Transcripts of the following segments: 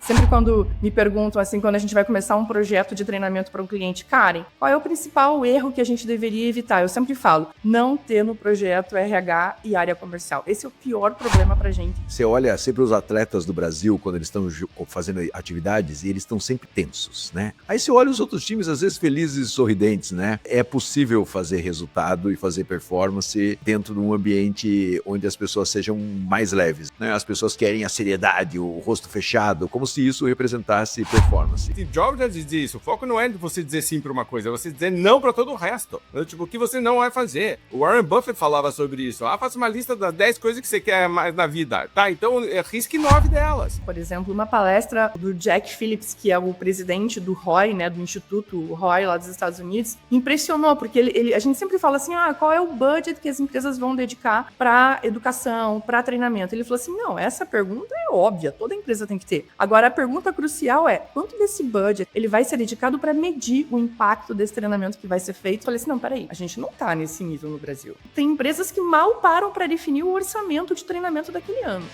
Sempre quando me perguntam, assim, quando a gente vai começar um projeto de treinamento para um cliente, Karen, qual é o principal erro que a gente deveria evitar? Eu sempre falo, não ter no projeto RH e área comercial. Esse é o pior problema pra gente. Você olha sempre os atletas do Brasil, quando eles estão fazendo atividades, e eles estão sempre tensos, né? Aí você olha os outros times, às vezes felizes e sorridentes, né? É possível fazer resultado e fazer performance dentro de um ambiente onde as pessoas sejam mais leves, né? As pessoas querem a seriedade, o rosto fechado, como se isso representasse performance. Steve Jobs já dizia isso. O foco não é de você dizer sim para uma coisa, é você dizer não para todo o resto. Tipo, o que você não vai fazer. O Warren Buffett falava sobre isso. Faça uma lista das 10 coisas que você quer mais na vida. Tá, então risque 9 delas. Por exemplo, uma palestra do Jack Phillips, que é o presidente do ROI, né, do Instituto ROI lá dos Estados Unidos, impressionou, porque a gente sempre fala assim, qual é o budget que as empresas vão dedicar para educação, para treinamento? Ele falou assim, não, essa pergunta é óbvia, toda empresa tem que ter. Agora, a pergunta crucial é, quanto desse budget ele vai ser dedicado para medir o impacto desse treinamento que vai ser feito? Eu falei assim, não, peraí, a gente não tá nesse nível no Brasil. Tem empresas que mal param para definir o orçamento de treinamento daquele ano.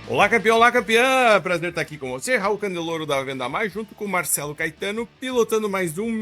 Olá, campeão, olá, campeã! Prazer estar aqui com você, Raul Candeloro da Venda Mais, junto com Marcelo Caetano, pilotando mais um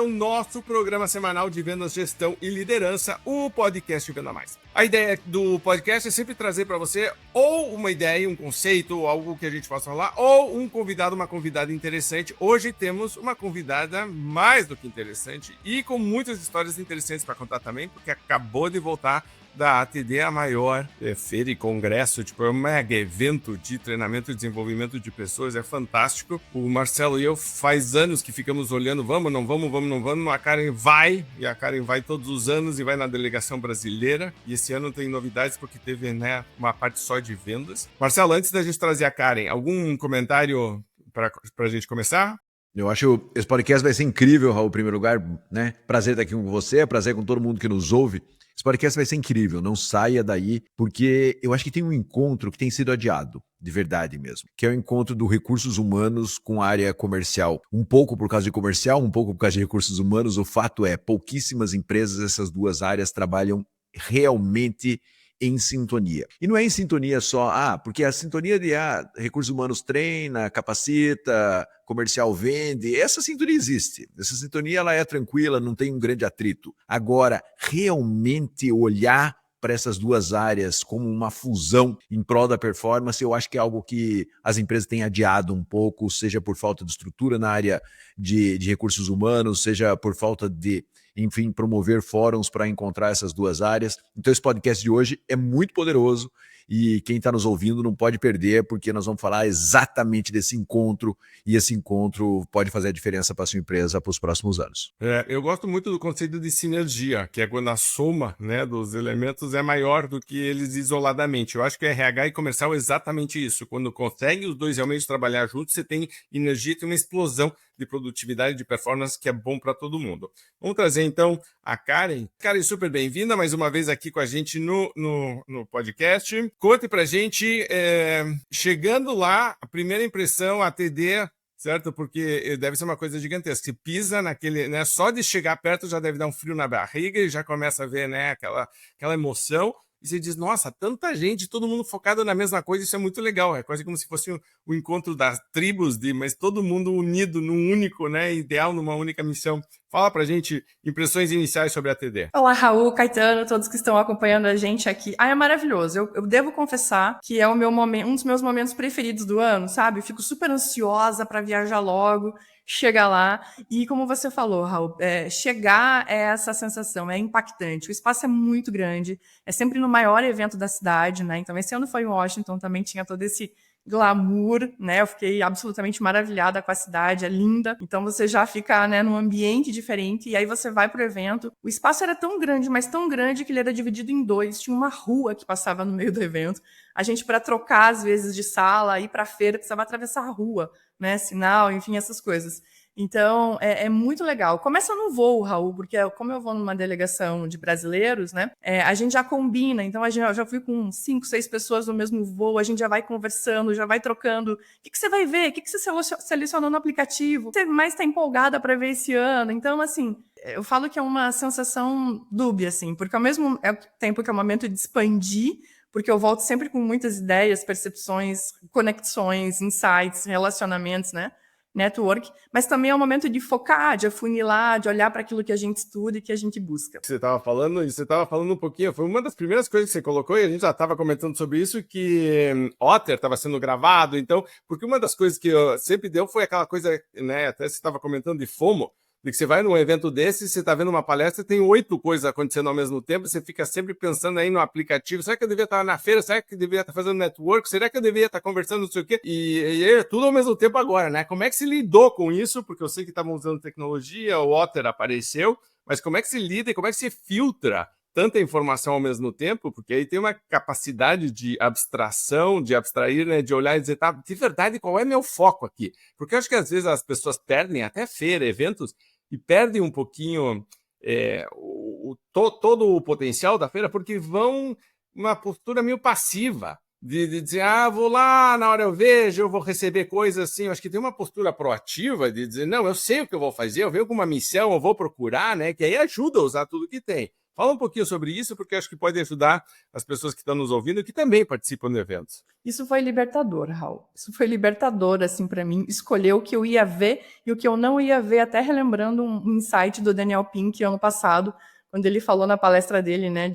nosso programa semanal de vendas, gestão e liderança, o podcast Venda Mais. A ideia do podcast é sempre trazer para você ou uma ideia, um conceito, algo que a gente possa falar, ou um convidado, uma convidada interessante. Hoje temos uma convidada mais do que interessante e com muitas histórias interessantes para contar também, porque acabou de voltar da ATD, a maior feira e congresso, tipo, é um mega evento de treinamento e desenvolvimento de pessoas, é fantástico. O Marcelo e eu faz anos que ficamos olhando, vamos, não vamos, a Karen vai, e a Karen vai todos os anos e vai na delegação brasileira, e esse ano tem novidades porque teve, né, uma parte só de vendas. Marcelo, antes da gente trazer a Karen, algum comentário para a gente começar? Eu acho que esse podcast vai ser incrível, Raul, em primeiro lugar, né? Prazer estar aqui com você, prazer com todo mundo que nos ouve. Esse podcast vai ser incrível, não saia daí, porque eu acho que tem um encontro que tem sido adiado, de verdade mesmo, que é o encontro do recursos humanos com a área comercial. Um pouco por causa de comercial, um pouco por causa de recursos humanos. O fato é, pouquíssimas empresas, essas duas áreas, trabalham realmente em sintonia. E não é em sintonia só, porque a sintonia de recursos humanos treina, capacita, comercial vende, essa sintonia existe. Essa sintonia ela é tranquila, não tem um grande atrito. Agora, realmente olhar para essas duas áreas como uma fusão em prol da performance, eu acho que é algo que as empresas têm adiado um pouco, seja por falta de estrutura na área de recursos humanos, seja por falta de, enfim, promover fóruns para encontrar essas duas áreas. Então esse podcast de hoje é muito poderoso e quem está nos ouvindo não pode perder, porque nós vamos falar exatamente desse encontro, e esse encontro pode fazer a diferença para a sua empresa para os próximos anos. Eu gosto muito do conceito de sinergia, que é quando a soma, né, dos elementos é maior do que eles isoladamente. Eu acho que RH e comercial é exatamente isso. Quando consegue os dois realmente trabalhar juntos, você tem energia, tem uma explosão de produtividade, de performance que é bom para todo mundo. Vamos trazer então a Karen. Karen, super bem-vinda mais uma vez aqui com a gente no podcast. Conte pra gente, chegando lá, a primeira impressão, a TD, certo? Porque deve ser uma coisa gigantesca. Você pisa naquele, né? Só de chegar perto já deve dar um frio na barriga e já começa a ver, né, aquela emoção. E você diz, nossa, tanta gente, todo mundo focado na mesma coisa, isso é muito legal. É quase como se fosse o encontro das tribos, mas todo mundo unido num único, né, ideal, numa única missão. Fala pra gente impressões iniciais sobre a TD. Olá, Raul, Caetano, todos que estão acompanhando a gente aqui. É maravilhoso. Eu devo confessar que é um dos meus momentos preferidos do ano, sabe? Eu fico super ansiosa para viajar logo, chegar lá. E como você falou, Raul, chegar é essa sensação, é impactante. O espaço é muito grande, é sempre no maior evento da cidade, né? Então, esse ano foi em Washington, também tinha todo esse glamour, né? Eu fiquei absolutamente maravilhada com a cidade, é linda. Então você já fica, né, num ambiente diferente e aí você vai pro evento. O espaço era tão grande, mas tão grande que ele era dividido em dois. Tinha uma rua que passava no meio do evento. A gente, para trocar às vezes de sala, ir para feira, precisava atravessar a rua, né? Sinal, enfim, essas coisas. Então, é muito legal. Começa no voo, Raul, porque como eu vou numa delegação de brasileiros, né, a gente já combina. Então, eu já fui com 5, 6 pessoas no mesmo voo, a gente já vai conversando, já vai trocando. O que você vai ver? O que você selecionou no aplicativo? Você mais está empolgada para ver esse ano? Então, assim, eu falo que é uma sensação dúbia, assim, porque ao mesmo tempo que é um momento de expandir, porque eu volto sempre com muitas ideias, percepções, conexões, insights, relacionamentos, né? Network, mas também é um momento de focar, de afunilar, de olhar para aquilo que a gente estuda e que a gente busca. Você estava falando um pouquinho, foi uma das primeiras coisas que você colocou e a gente já estava comentando sobre isso, que Otter estava sendo gravado, então, porque uma das coisas que eu sempre deu foi aquela coisa, né, até você estava comentando de FOMO, de que você vai num evento desse, você está vendo uma palestra, tem 8 coisas acontecendo ao mesmo tempo, você fica sempre pensando aí no aplicativo, será que eu devia estar na feira, será que eu devia estar fazendo network, será que eu devia estar conversando, não sei o quê, e é tudo ao mesmo tempo agora, né? Como é que se lidou com isso? Porque eu sei que estavam usando tecnologia, o Otter apareceu, mas como é que se lida e como é que se filtra tanta informação ao mesmo tempo? Porque aí tem uma capacidade de abstração, de abstrair, né, de olhar e dizer, tá, de verdade, qual é meu foco aqui? Porque eu acho que às vezes as pessoas perdem até feira, eventos, e perdem um pouquinho todo o potencial da feira, porque vão uma postura meio passiva, de dizer, vou lá, na hora eu vejo, eu vou receber coisas assim. Eu acho que tem uma postura proativa de dizer, não, eu sei o que eu vou fazer, eu venho com uma missão, eu vou procurar, né, que aí ajuda a usar tudo que tem. Fala um pouquinho sobre isso, porque acho que pode ajudar as pessoas que estão nos ouvindo e que também participam do evento. Isso foi libertador, Raul. Isso foi libertador, assim, para mim, escolher o que eu ia ver e o que eu não ia ver, até relembrando um insight do Daniel Pink ano passado, quando ele falou na palestra dele, né,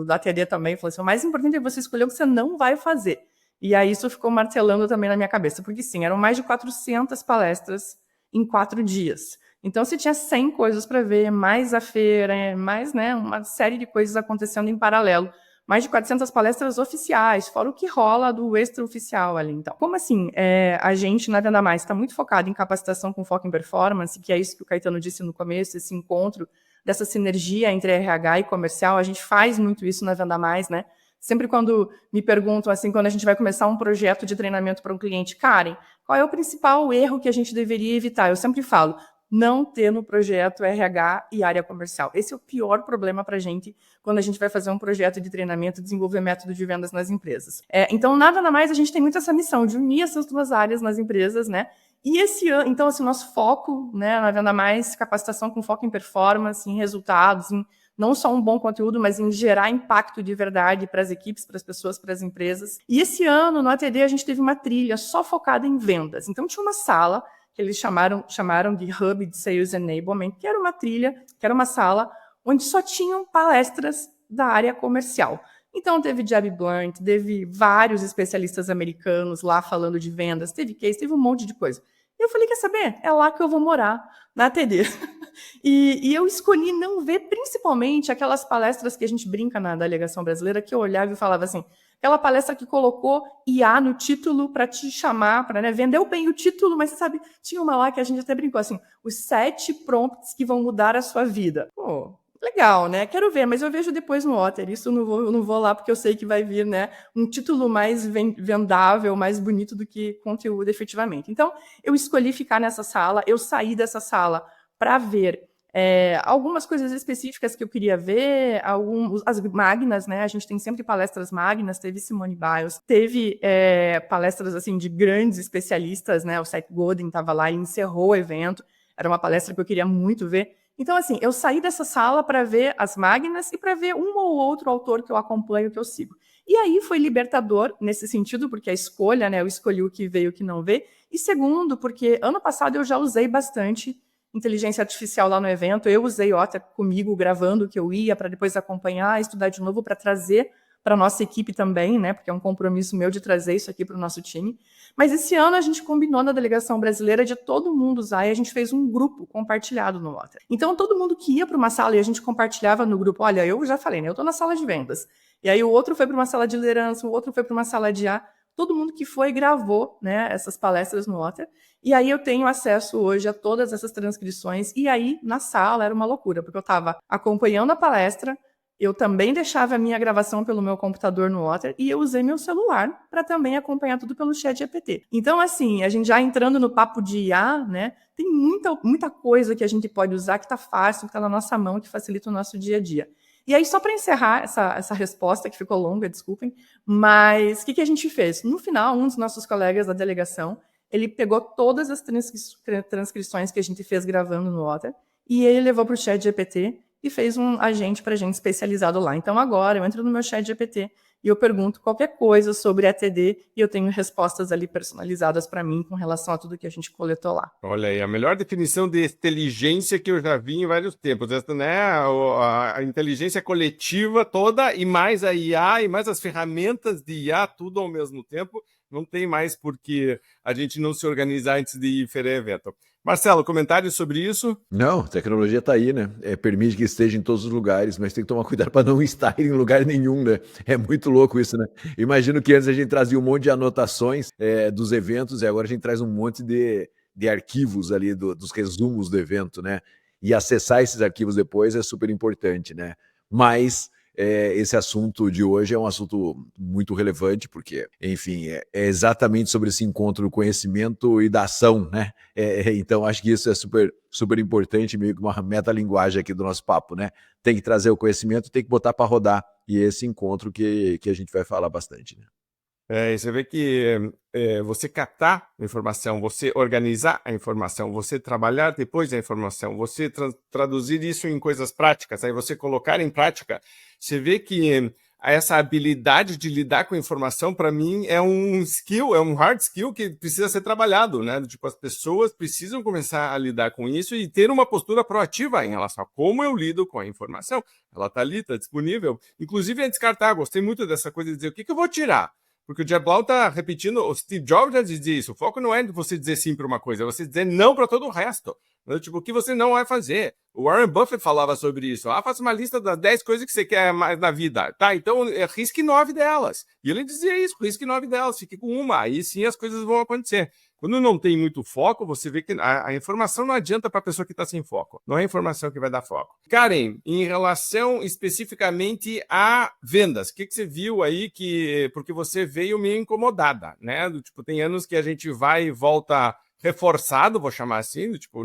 da TD também, falou assim, o mais importante é você escolher o que você não vai fazer. E aí isso ficou martelando também na minha cabeça, porque sim, eram mais de 400 palestras em 4 dias. Então, se tinha 100 coisas para ver, mais a feira, mais, né, uma série de coisas acontecendo em paralelo. Mais de 400 palestras oficiais, fora o que rola do extraoficial ali. Então, como assim, a gente, na Venda Mais, está muito focado em capacitação com foco em performance, que é isso que o Caetano disse no começo, esse encontro dessa sinergia entre RH e comercial. A gente faz muito isso na Venda Mais, né? Sempre quando me perguntam, assim, quando a gente vai começar um projeto de treinamento para um cliente, Karen, qual é o principal erro que a gente deveria evitar? Eu sempre falo, não ter no projeto RH e área comercial. Esse é o pior problema para a gente quando a gente vai fazer um projeto de treinamento e desenvolver método de vendas nas empresas. Então, nada mais, a gente tem muito essa missão de unir essas duas áreas nas empresas, né? E esse ano, então, assim, nosso foco, né, na Venda Mais, capacitação com foco em performance, em resultados, em não só um bom conteúdo, mas em gerar impacto de verdade para as equipes, para as pessoas, para as empresas. E esse ano, no ATD, a gente teve uma trilha só focada em vendas. Então, tinha uma sala que eles chamaram de Hub de Sales Enablement, que era uma trilha, que era uma sala onde só tinham palestras da área comercial. Então, teve Jeb Blunt, teve vários especialistas americanos lá falando de vendas, teve case, teve um monte de coisa. E eu falei, quer saber? É lá que eu vou morar, na ATD. E eu escolhi não ver principalmente aquelas palestras que a gente brinca na delegação brasileira, que eu olhava e falava assim, aquela palestra que colocou IA no título para te chamar, para, né, vendeu bem o título, mas sabe, tinha uma lá que a gente até brincou assim, os 7 prompts que vão mudar a sua vida. Pô, legal, né? Quero ver, mas eu vejo depois no Otter. Isso eu não vou lá porque eu sei que vai vir, né, um título mais vendável, mais bonito do que conteúdo efetivamente. Então, eu escolhi ficar nessa sala, eu saí dessa sala para ver algumas coisas específicas que eu queria ver, as magnas, né? A gente tem sempre palestras magnas, teve Simone Biles, teve palestras assim de grandes especialistas, né? O Seth Godin estava lá e encerrou o evento, era uma palestra que eu queria muito ver. Então, assim, eu saí dessa sala para ver as magnas e para ver um ou outro autor que eu acompanho, que eu sigo. E aí foi libertador nesse sentido, porque a escolha, né? Eu escolhi o que veio e o que não veio. E segundo, porque ano passado eu já usei bastante inteligência artificial lá no evento, eu usei Otter comigo, gravando o que eu ia, para depois acompanhar, estudar de novo, para trazer para a nossa equipe também, né, porque é um compromisso meu de trazer isso aqui para o nosso time. Mas esse ano a gente combinou na delegação brasileira de todo mundo usar, e a gente fez um grupo compartilhado no Otter. Então, todo mundo que ia para uma sala e a gente compartilhava no grupo, olha, eu já falei, né, eu estou na sala de vendas, e aí o outro foi para uma sala de liderança, o outro foi para uma sala de A, todo mundo que foi gravou, né, essas palestras no Otter, e aí eu tenho acesso hoje a todas essas transcrições, e aí na sala era uma loucura, porque eu estava acompanhando a palestra, eu também deixava a minha gravação pelo meu computador no Otter e eu usei meu celular para também acompanhar tudo pelo ChatGPT. Então, assim, a gente já entrando no papo de IA, né, tem muita coisa que a gente pode usar que está fácil, que está na nossa mão, que facilita o nosso dia a dia. E aí, só para encerrar essa resposta, que ficou longa, desculpem, mas o que a gente fez? No final, um dos nossos colegas da delegação, ele pegou todas as transcrições que a gente fez gravando no Otter e ele levou para o ChatGPT e fez um agente para a gente especializado lá. Então, agora, eu entro no meu ChatGPT e eu pergunto qualquer coisa sobre ATD e eu tenho respostas ali personalizadas para mim com relação a tudo que a gente coletou lá. Olha aí, a melhor definição de inteligência que eu já vi em vários tempos. Essa, né, a inteligência coletiva toda e mais a IA e mais as ferramentas de IA, tudo ao mesmo tempo. Não tem mais por que a gente não se organizar antes de ir para evento. Marcelo, comentários sobre isso? Não, a tecnologia está aí, né? Permite que esteja em todos os lugares, mas tem que tomar cuidado para não estar em lugar nenhum, né? É muito louco isso, né? Imagino que antes a gente trazia um monte de anotações dos eventos e agora a gente traz um monte de arquivos ali dos resumos do evento, né? E acessar esses arquivos depois é super importante, né? Mas esse assunto de hoje é um assunto muito relevante, porque, enfim, é exatamente sobre esse encontro do conhecimento e da ação, né? Então, acho que isso é super, super importante, meio que uma metalinguagem aqui do nosso papo, né? Tem que trazer o conhecimento, tem que botar para rodar, e esse encontro que a gente vai falar bastante, né? E você vê que você captar a informação, você organizar a informação, você trabalhar depois da informação, você traduzir isso em coisas práticas, aí você colocar em prática, você vê que essa habilidade de lidar com a informação, para mim, é um skill, é um hard skill que precisa ser trabalhado, né? Tipo, as pessoas precisam começar a lidar com isso e ter uma postura proativa em relação a como eu lido com a informação. Ela está ali, está disponível. Inclusive, é descartar. Gostei muito dessa coisa de dizer, o que eu vou tirar? Porque o Jeb Blau tá repetindo, o Steve Jobs já dizia isso, o foco não é você dizer sim para uma coisa, é você dizer não para todo o resto. Tipo, o que você não vai fazer. O Warren Buffett falava sobre isso. Faça uma lista das 10 coisas que você quer mais na vida. Tá, então risque 9 delas. E ele dizia isso, risque 9 delas, fique com uma. Aí sim as coisas vão acontecer. Quando não tem muito foco, você vê que a informação não adianta para a pessoa que está sem foco. Não é a informação que vai dar foco. Karen, em relação especificamente a vendas, o que você viu aí porque você veio meio incomodada, né? Tipo, tem anos que a gente vai e volta reforçado, vou chamar assim, tipo,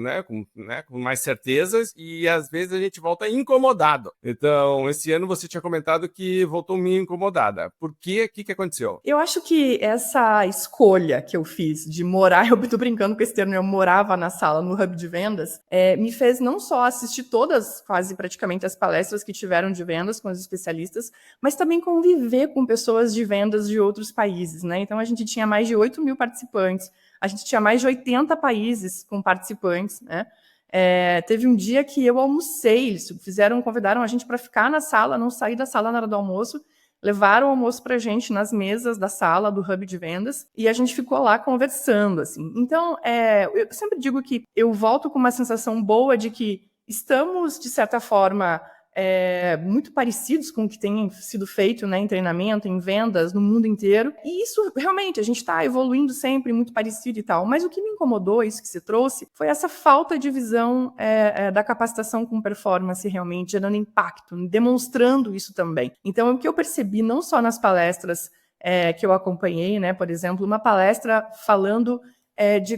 com mais certezas, e às vezes a gente volta incomodado. Então, esse ano você tinha comentado que voltou meio incomodada. Por quê? O que aconteceu? Eu acho que essa escolha que eu fiz de morar, eu tô brincando com esse termo, eu morava na sala, no hub de vendas, me fez não só assistir todas, quase praticamente, as palestras que tiveram de vendas com os especialistas, mas também conviver com pessoas de vendas de outros países, né? Então, a gente tinha mais de 8 mil participantes, a gente tinha mais de 80 países com participantes, né? Teve um dia que eu almocei, eles convidaram a gente para ficar na sala, não sair da sala na hora do almoço, levaram o almoço para a gente nas mesas da sala do hub de vendas e a gente ficou lá conversando, assim. Então, eu sempre digo que eu volto com uma sensação boa de que estamos, de certa forma, muito parecidos com o que tem sido feito, né, em treinamento, em vendas, no mundo inteiro. E isso, realmente, a gente está evoluindo sempre, muito parecido e tal. Mas o que me incomodou, isso que se trouxe, foi essa falta de visão da capacitação com performance realmente, gerando impacto, demonstrando isso também. Então, o que eu percebi, não só nas palestras que eu acompanhei, né, por exemplo, uma palestra falando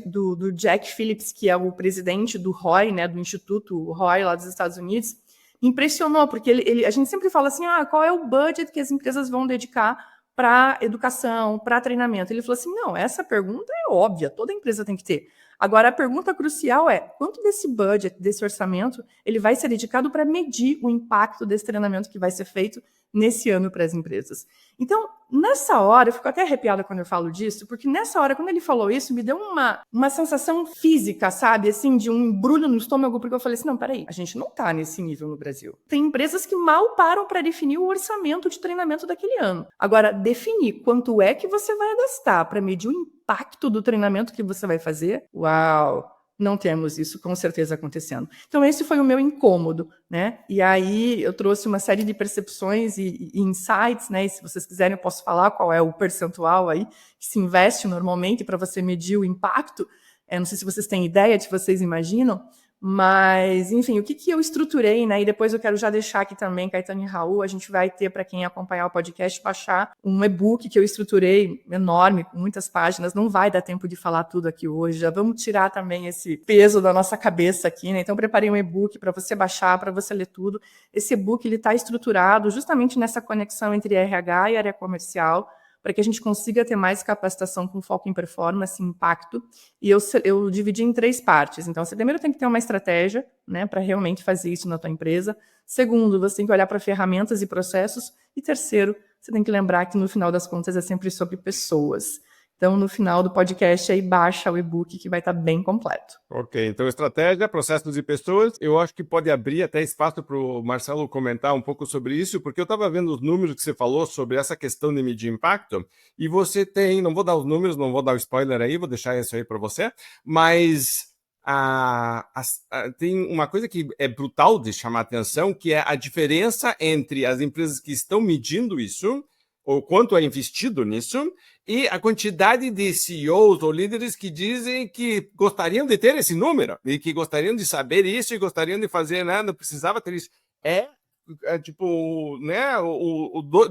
do Jack Phillips, que é o presidente do ROI, né, do Instituto ROI lá dos Estados Unidos, impressionou, porque a gente sempre fala assim, qual é o budget que as empresas vão dedicar para educação, para treinamento? Ele falou assim, não, essa pergunta é óbvia, toda empresa tem que ter. Agora, a pergunta crucial é, quanto desse budget, desse orçamento, ele vai ser dedicado para medir o impacto desse treinamento que vai ser feito nesse ano para as empresas? Então, nessa hora, eu fico até arrepiada quando eu falo disso, porque nessa hora, quando ele falou isso, me deu uma sensação física, sabe? Assim, de um embrulho no estômago, porque eu falei assim, não, peraí, a gente não está nesse nível no Brasil. Tem empresas que mal param para definir o orçamento de treinamento daquele ano. Agora, definir quanto é que você vai gastar para medir o impacto do treinamento que você vai fazer, uau! Não temos isso com certeza acontecendo. Então, esse foi o meu incômodo, né? E aí eu trouxe uma série de percepções e insights, né? E se vocês quiserem, eu posso falar qual é o percentual aí que se investe normalmente para você medir o impacto. Não sei se vocês têm ideia, se vocês imaginam, Mas, enfim, o que eu estruturei, né? E depois eu quero já deixar aqui também, Caetano e Raul, a gente vai ter, para quem acompanhar o podcast, baixar um e-book que eu estruturei, enorme, com muitas páginas. Não vai dar tempo de falar tudo aqui hoje. Já vamos tirar também esse peso da nossa cabeça aqui, né? Então, preparei um e-book para você baixar, para você ler tudo. Esse e-book está estruturado justamente nessa conexão entre RH e área comercial, para que a gente consiga ter mais capacitação com foco em performance e impacto. E eu dividi em 3 partes. Então, você primeiro tem que ter uma estratégia, né, para realmente fazer isso na tua empresa. Segundo, você tem que olhar para ferramentas e processos. E terceiro, você tem que lembrar que, no final das contas, é sempre sobre pessoas. Então, no final do podcast, aí baixa o e-book que vai estar bem completo. Ok, então estratégia, processos e pessoas. Eu acho que pode abrir até espaço para o Marcelo comentar um pouco sobre isso, porque eu estava vendo os números que você falou sobre essa questão de medir impacto, e você tem, não vou dar os números, não vou dar o spoiler aí, vou deixar isso aí para você, mas tem uma coisa que é brutal de chamar a atenção, que é a diferença entre as empresas que estão medindo isso, ou quanto é investido nisso, e a quantidade de CEOs ou líderes que dizem que gostariam de ter esse número, e que gostariam de saber isso, e gostariam de fazer, né, não precisava ter isso. É tipo, né,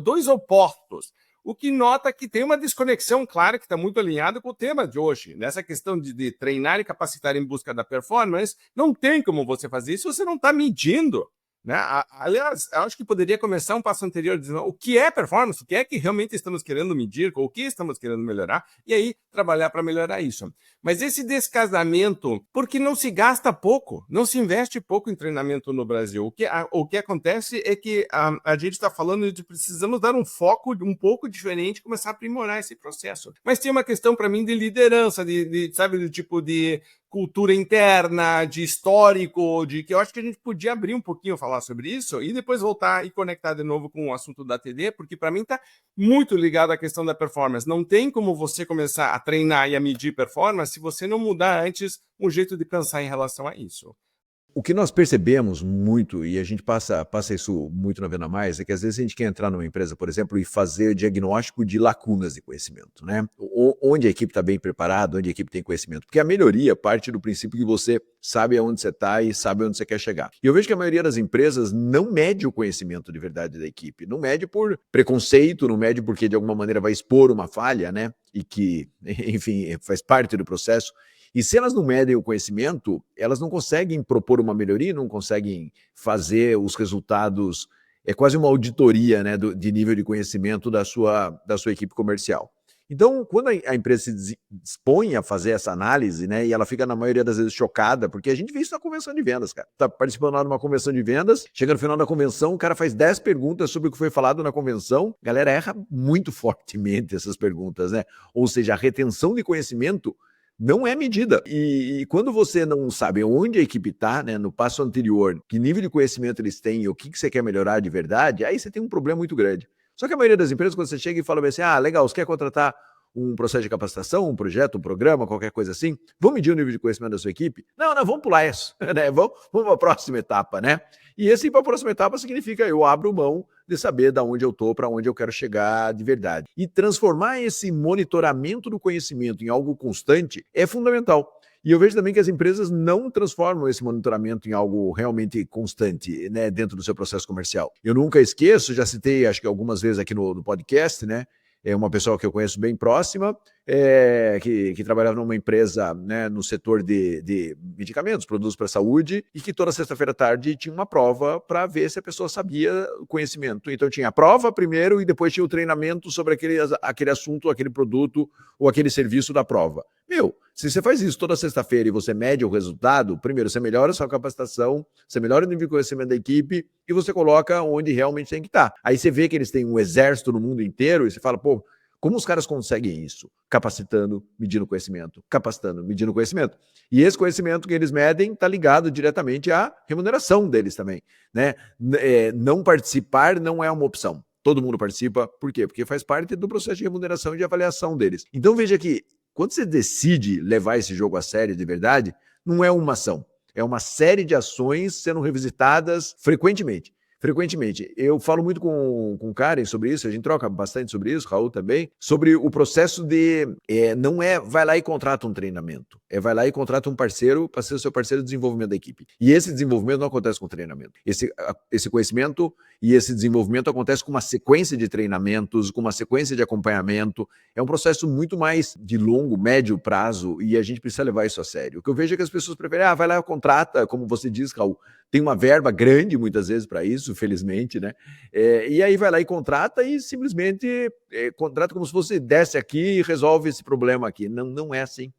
dois opostos. O que nota que tem uma desconexão clara que está muito alinhada com o tema de hoje. Nessa questão de treinar e capacitar em busca da performance, não tem como você fazer isso se você não está medindo. Né? Aliás, eu acho que poderia começar um passo anterior dizendo o que é performance, o que é que realmente estamos querendo medir, o que estamos querendo melhorar, e aí trabalhar para melhorar isso. Mas esse descasamento, porque não se gasta pouco, não se investe pouco em treinamento no Brasil. O que acontece é que a gente está falando de precisamos dar um foco um pouco diferente, começar a aprimorar esse processo. Mas tem uma questão para mim de liderança, sabe, do tipo de cultura interna, de histórico, de que eu acho que a gente podia abrir um pouquinho, falar sobre isso, e depois voltar e conectar de novo com o assunto da TD, porque para mim está muito ligado à questão da performance. Não tem como você começar a treinar e a medir performance se você não mudar antes um jeito de pensar em relação a isso. O que nós percebemos muito, e a gente passa isso muito na Venda Mais, é que às vezes a gente quer entrar numa empresa, por exemplo, e fazer diagnóstico de lacunas de conhecimento, né? Onde a equipe está bem preparada, onde a equipe tem conhecimento. Porque a melhoria parte do princípio que você sabe aonde você está e sabe onde você quer chegar. E eu vejo que a maioria das empresas não mede o conhecimento de verdade da equipe. Não mede por preconceito, não mede porque de alguma maneira vai expor uma falha, né? E que, enfim, faz parte do processo. E se elas não medem o conhecimento, elas não conseguem propor uma melhoria, não conseguem fazer os resultados, é quase uma auditoria, né, de nível de conhecimento da sua equipe comercial. Então, quando a empresa se dispõe a fazer essa análise, né, e ela fica na maioria das vezes chocada, porque a gente vê isso na convenção de vendas, cara. Tá participando lá de uma convenção de vendas, chega no final da convenção, o cara faz 10 perguntas sobre o que foi falado na convenção, a galera erra muito fortemente essas perguntas, né? Ou seja, a retenção de conhecimento não é medida. E quando você não sabe onde a equipe está, né, no passo anterior, que nível de conhecimento eles têm e o que você quer melhorar de verdade, aí você tem um problema muito grande. Só que a maioria das empresas, quando você chega e fala assim, legal, você quer contratar um processo de capacitação, um projeto, um programa, qualquer coisa assim, vamos medir o nível de conhecimento da sua equipe? Não, vamos pular isso, né? Vamos para a próxima etapa, né? E esse ir para a próxima etapa significa eu abro mão de saber de onde eu estou, para onde eu quero chegar de verdade. E transformar esse monitoramento do conhecimento em algo constante é fundamental. E eu vejo também que as empresas não transformam esse monitoramento em algo realmente constante, né, dentro do seu processo comercial. Eu nunca esqueço, já citei acho que algumas vezes aqui no podcast, né, é uma pessoa que eu conheço bem próxima, que trabalhava numa empresa, né, no setor de medicamentos, produtos para a saúde, e que toda sexta-feira à tarde tinha uma prova para ver se a pessoa sabia o conhecimento. Então tinha a prova primeiro e depois tinha o treinamento sobre aquele assunto, aquele produto ou aquele serviço da prova. Se você faz isso toda sexta-feira e você mede o resultado, primeiro você melhora a sua capacitação, você melhora o nível de conhecimento da equipe e você coloca onde realmente tem que estar. Aí você vê que eles têm um exército no mundo inteiro e você fala, como os caras conseguem isso? Capacitando, medindo conhecimento. Capacitando, medindo conhecimento. E esse conhecimento que eles medem está ligado diretamente à remuneração deles também, né? Não participar não é uma opção. Todo mundo participa. Por quê? Porque faz parte do processo de remuneração e de avaliação deles. Então veja que quando você decide levar esse jogo a sério de verdade, não é uma ação. É uma série de ações sendo revisitadas frequentemente. frequentemente. Eu falo muito com Karen sobre isso, a gente troca bastante sobre isso, Raul também, sobre o processo de, não é vai lá e contrata um treinamento, vai lá e contrata um parceiro para ser o seu parceiro de desenvolvimento da equipe. E esse desenvolvimento não acontece com treinamento. Esse conhecimento e esse desenvolvimento acontece com uma sequência de treinamentos, com uma sequência de acompanhamento. É um processo muito mais de longo, médio prazo, e a gente precisa levar isso a sério. O que eu vejo é que as pessoas preferem, vai lá e contrata, como você diz, Raul, tem uma verba grande muitas vezes para isso, felizmente, né? E aí vai lá e contrata e simplesmente contrata como se fosse desce aqui e resolve esse problema aqui. Não é assim.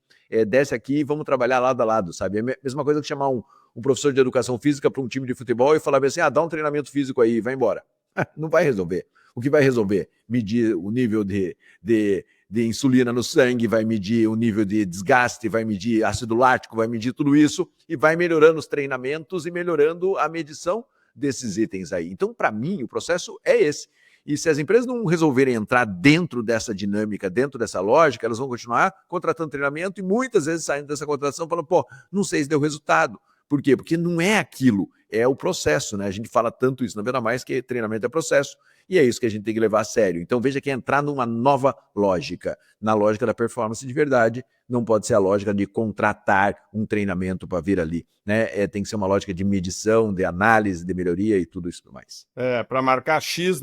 Desce aqui e vamos trabalhar lado a lado, sabe? É a mesma coisa que chamar um professor de educação física para um time de futebol e falar assim, dá um treinamento físico aí, vai embora. Não vai resolver. O que vai resolver? Medir o nível de insulina no sangue, vai medir o nível de desgaste, vai medir ácido lático, vai medir tudo isso e vai melhorando os treinamentos e melhorando a medição desses itens aí. Então, para mim, o processo é esse. E se as empresas não resolverem entrar dentro dessa dinâmica, dentro dessa lógica, elas vão continuar contratando treinamento e muitas vezes saindo dessa contratação falando, não sei se deu resultado. Por quê? Porque não é aquilo, é o processo, né? A gente fala tanto isso na Venda Mais, que treinamento é processo, e é isso que a gente tem que levar a sério. Então veja que é entrar numa nova lógica, na lógica da performance de verdade, não pode ser a lógica de contratar um treinamento para vir ali, né? Tem que ser uma lógica de medição, de análise, de melhoria e tudo isso mais. Para marcar X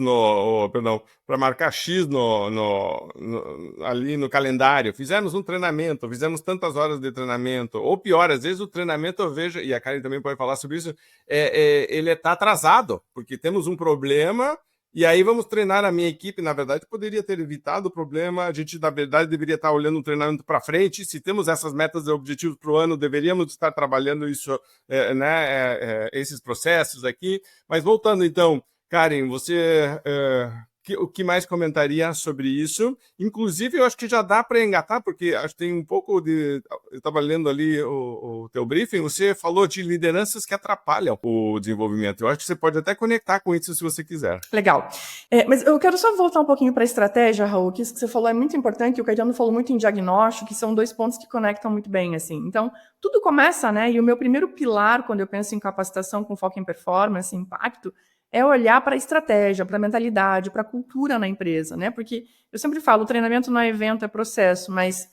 ali no calendário, fizemos um treinamento, fizemos tantas horas de treinamento, ou pior, às vezes o treinamento eu vejo, e a Karen também pode falar sobre isso, ele está atrasado, porque temos um problema. E aí vamos treinar a minha equipe, na verdade, poderia ter evitado o problema, a gente, na verdade, deveria estar olhando um treinamento para frente, se temos essas metas e objetivos para o ano, deveríamos estar trabalhando isso, esses processos aqui. Mas voltando então, Karen, você... o que mais comentaria sobre isso? Inclusive, eu acho que já dá para engatar, porque acho que tem um pouco de... Eu estava lendo ali o teu briefing, você falou de lideranças que atrapalham o desenvolvimento. Eu acho que você pode até conectar com isso se você quiser. Legal. Mas eu quero só voltar um pouquinho para a estratégia, Raul, que isso que você falou é muito importante, o Caetano falou muito em diagnóstico, que são dois pontos que conectam muito bem, assim. Então, tudo começa, né? E o meu primeiro pilar, quando eu penso em capacitação com foco em performance, impacto, é olhar para a estratégia, para a mentalidade, para a cultura na empresa, né? Porque eu sempre falo, o treinamento não é evento, é processo, mas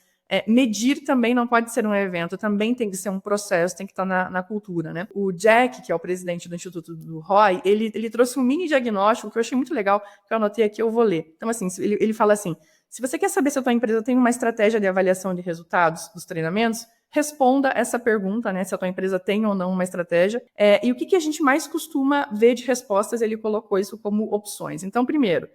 medir também não pode ser um evento, também tem que ser um processo, tem que estar na cultura, né? O Jack, que é o presidente do Instituto do Roy, ele trouxe um mini diagnóstico que eu achei muito legal, que eu anotei aqui, eu vou ler. Então, assim, ele fala assim, se você quer saber se a tua empresa tem uma estratégia de avaliação de resultados dos treinamentos, responda essa pergunta, né, se a tua empresa tem ou não uma estratégia. E o que a gente mais costuma ver de respostas, ele colocou isso como opções. Então, primeiro,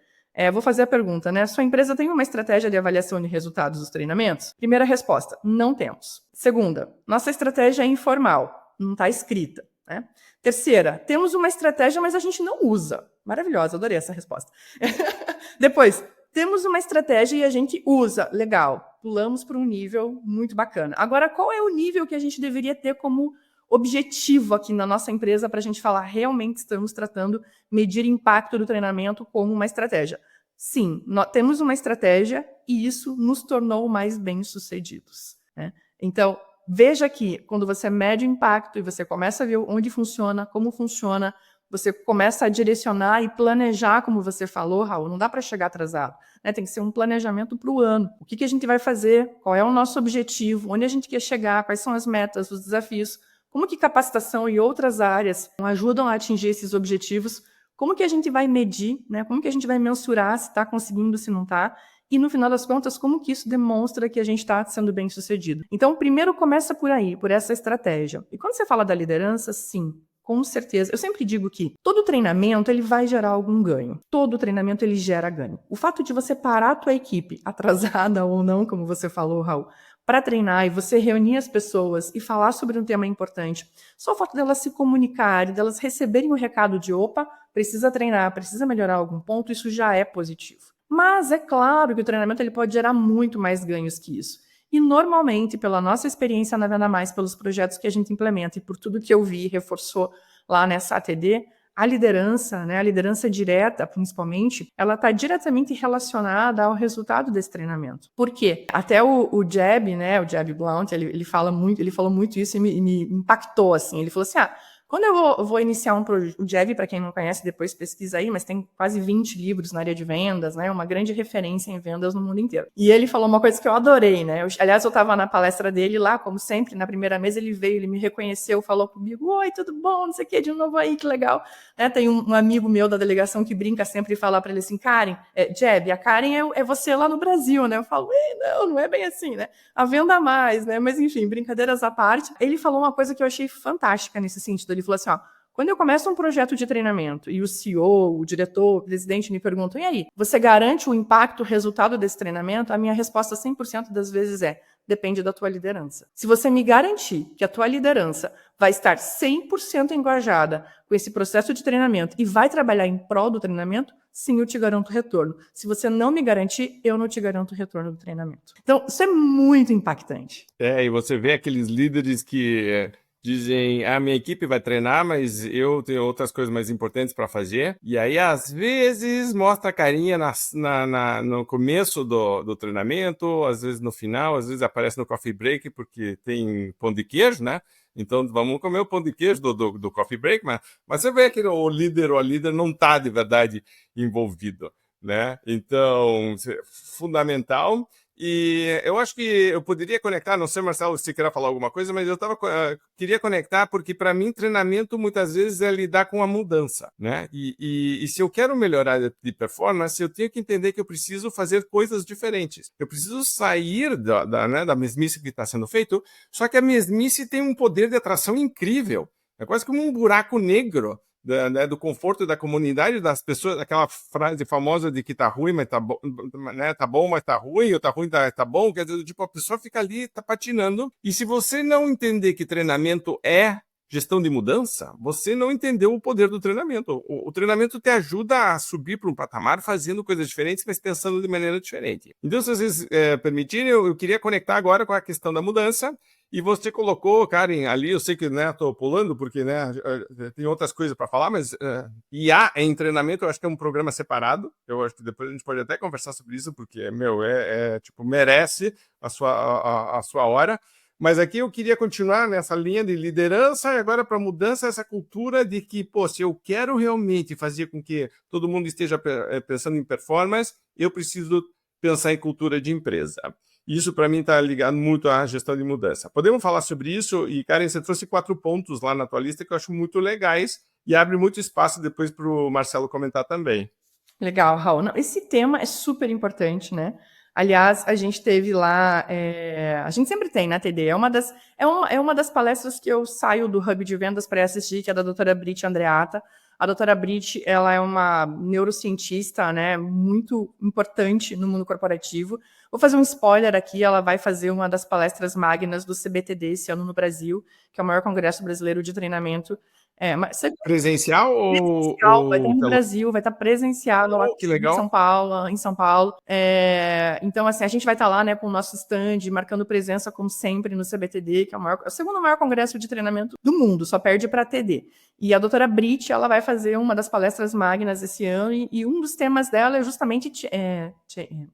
vou fazer a pergunta, né? Sua empresa tem uma estratégia de avaliação de resultados dos treinamentos? Primeira resposta, não temos. Segunda, nossa estratégia é informal, não está escrita, né? Terceira, temos uma estratégia, mas a gente não usa. Maravilhosa, adorei essa resposta. Depois, temos uma estratégia e a gente usa. Legal, pulamos para um nível muito bacana. Agora, qual é o nível que a gente deveria ter como objetivo aqui na nossa empresa para a gente falar realmente estamos tratando, medir impacto do treinamento como uma estratégia? Sim, nós temos uma estratégia e isso nos tornou mais bem-sucedidos, né? Então, veja que quando você mede o impacto e você começa a ver onde funciona, como funciona, você começa a direcionar e planejar, como você falou, Raul, não dá para chegar atrasado, né? Tem que ser um planejamento para o ano. O que a gente vai fazer? Qual é o nosso objetivo? Onde a gente quer chegar? Quais são as metas, os desafios? Como que capacitação e outras áreas ajudam a atingir esses objetivos? Como que a gente vai medir, né? Como que a gente vai mensurar se está conseguindo, se não está? E, no final das contas, como que isso demonstra que a gente está sendo bem-sucedido? Então, primeiro começa por aí, por essa estratégia. E quando você fala da liderança, sim, com certeza. Eu sempre digo que todo treinamento ele vai gerar algum ganho. Todo treinamento ele gera ganho. O fato de você parar a tua equipe, atrasada ou não, como você falou, Raul, para treinar e você reunir as pessoas e falar sobre um tema importante, só o fato delas se comunicarem, delas receberem o recado de opa, precisa treinar, precisa melhorar algum ponto, isso já é positivo. Mas é claro que o treinamento ele pode gerar muito mais ganhos que isso. E normalmente, pela nossa experiência na Venda Mais, pelos projetos que a gente implementa e por tudo que eu vi, reforçou lá nessa ATD, a liderança, né, a liderança direta, principalmente, ela está diretamente relacionada ao resultado desse treinamento. Por quê? Até o Jeb, né, o Jeb Blount, ele falou muito isso e me impactou, assim. Ele falou assim, Quando eu vou iniciar o Jev, para quem não conhece, depois pesquisa aí, mas tem quase 20 livros na área de vendas, né? Uma grande referência em vendas no mundo inteiro. E ele falou uma coisa que eu adorei, né? Aliás, eu estava na palestra dele lá, como sempre, na primeira mesa ele veio, ele me reconheceu, falou comigo, oi, tudo bom, não sei o que, de novo aí, que legal. Né? Tem um amigo meu da delegação que brinca sempre e fala para ele assim, Karen, Jev, a Karen é você lá no Brasil, né? Eu falo, não é bem assim, né? A venda mais, né? Mas enfim, brincadeiras à parte. Ele falou uma coisa que eu achei fantástica nesse sentido. Ele falou assim, quando eu começo um projeto de treinamento e o CEO, o diretor, o presidente me perguntam, e aí, você garante o impacto, o resultado desse treinamento? A minha resposta 100% das vezes depende da tua liderança. Se você me garantir que a tua liderança vai estar 100% engajada com esse processo de treinamento e vai trabalhar em prol do treinamento, sim, eu te garanto o retorno. Se você não me garantir, eu não te garanto o retorno do treinamento. Então, isso é muito impactante. E você vê aqueles líderes que dizem, minha equipe vai treinar, mas eu tenho outras coisas mais importantes para fazer. E aí, às vezes, mostra a carinha no começo do treinamento, às vezes no final, às vezes aparece no coffee break, porque tem pão de queijo, né? Então, vamos comer o pão de queijo do coffee break, mas você vê que o líder ou a líder não está de verdade envolvido, né? Então, fundamental. E eu acho que eu poderia conectar, não sei, Marcelo, se você quer falar alguma coisa, mas eu queria conectar porque, para mim, treinamento muitas vezes é lidar com a mudança, né? E se eu quero melhorar de performance, eu tenho que entender que eu preciso fazer coisas diferentes. Eu preciso sair da mesmice que está sendo feito, só que a mesmice tem um poder de atração incrível. É quase como um buraco negro. Do conforto da comunidade, das pessoas, aquela frase famosa de que tá ruim, mas tá bom, né? Tá bom, mas tá ruim, ou tá ruim, tá bom, quer dizer, tipo, a pessoa fica ali, tá patinando, e se você não entender que treinamento é gestão de mudança, você não entendeu o poder do treinamento. O treinamento te ajuda a subir para um patamar fazendo coisas diferentes, mas pensando de maneira diferente. Então, se vocês permitirem, eu queria conectar agora com a questão da mudança. E você colocou, Karen, ali, eu sei que estou pulando, porque tem outras coisas para falar, mas IA em treinamento, eu acho que é um programa separado. Eu acho que depois a gente pode até conversar sobre isso, porque, tipo, merece a sua hora. Mas aqui eu queria continuar nessa linha de liderança e agora para mudança, essa cultura de que, se eu quero realmente fazer com que todo mundo esteja pensando em performance, eu preciso pensar em cultura de empresa. Isso, para mim, está ligado muito à gestão de mudança. Podemos falar sobre isso? E, Karen, você trouxe 4 pontos lá na tua lista que eu acho muito legais e abre muito espaço depois para o Marcelo comentar também. Legal, Raul. Não, esse tema é super importante, né? Aliás, a gente teve lá, a gente sempre tem na TD, é uma das palestras que eu saio do Hub de Vendas para assistir, que é da doutora Brit Andreata. A doutora Brit, ela é uma neurocientista, né, muito importante no mundo corporativo. Vou fazer um spoiler aqui, ela vai fazer uma das palestras magnas do CBTD esse ano no Brasil, que é o maior congresso brasileiro de treinamento. Presencial ou vai estar no Brasil, vai estar presencial que legal. Em São Paulo. Então, assim, a gente vai estar lá, né, com o nosso stand, marcando presença, como sempre, no CBTD, que é o segundo maior congresso de treinamento do mundo, só perde para a TD. E a doutora Brit, ela vai fazer uma das palestras magnas esse ano, e um dos temas dela é justamente